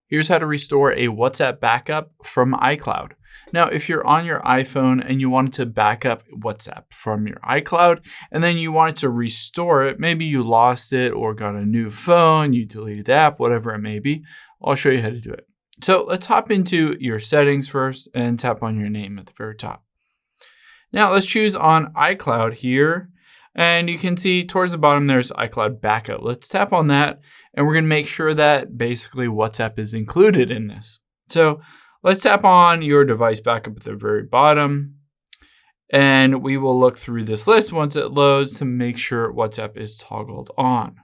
Here's how to restore a WhatsApp backup from iCloud. Now, if you're on your iPhone and you wanted to back up WhatsApp from your iCloud, and then you wanted to restore it, maybe you lost it or got a new phone, you deleted the app, whatever it may be, I'll show you how to do it. So let's hop into your settings first and tap on your name at the very top. Now let's choose on iCloud here. And you can see towards the bottom, there's iCloud Backup. Let's tap on that, and we're going to make sure that basically WhatsApp is included in this. So let's tap on your device backup at the very bottom, and we will look through this list once it loads to make sure WhatsApp is toggled on.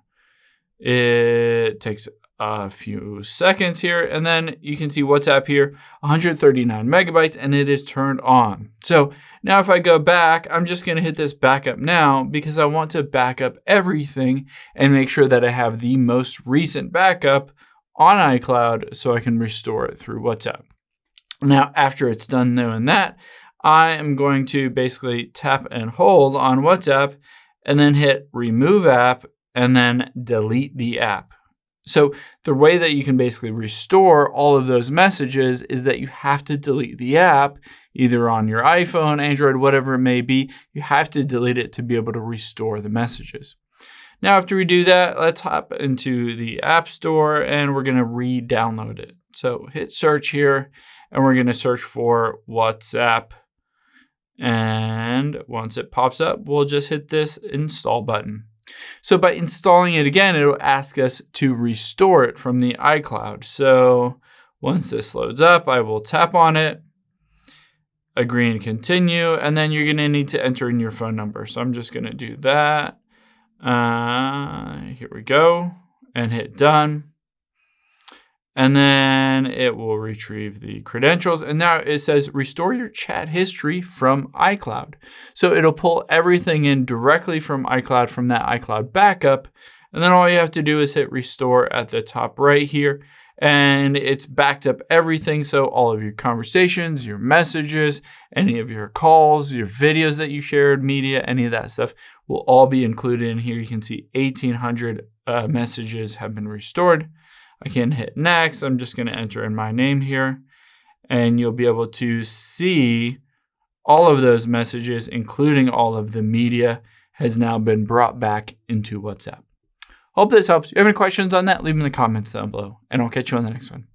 It takes a few seconds here, and then you can see WhatsApp here, 139 megabytes, and it is turned on. So now if I go back, I'm just going to hit this backup now because I want to back up everything and make sure that I have the most recent backup on iCloud so I can restore it through WhatsApp. Now, after it's done doing that, I am going to basically tap and hold on WhatsApp and then hit remove app and then delete the app. So the way that you can basically restore all of those messages is that you have to delete the app, either on your iPhone, Android, whatever it may be. You have to delete it to be able to restore the messages. Now, after we do that, let's hop into the App Store and we're going to re-download it. So hit search here and we're going to search for WhatsApp. And once it pops up, we'll just hit this install button. So by installing it again, it'll ask us to restore it from the iCloud. So once this loads up, I will tap on it, agree and continue, and then you're going to need to enter in your phone number. So I'm just going to do that. Here we go, and hit done. And then it will retrieve the credentials. And now it says restore your chat history from iCloud. So it'll pull everything in directly from iCloud from that iCloud backup. And then all you have to do is hit restore at the top right here. And it's backed up everything. So all of your conversations, your messages, any of your calls, your videos that you shared, media, any of that stuff will all be included in here. You can see 1,800 messages have been restored. I can hit next. I'm just going to enter in my name here, and you'll be able to see all of those messages, including all of the media, has now been brought back into WhatsApp. Hope this helps. If you have any questions on that, leave them in the comments down below, and I'll catch you on the next one.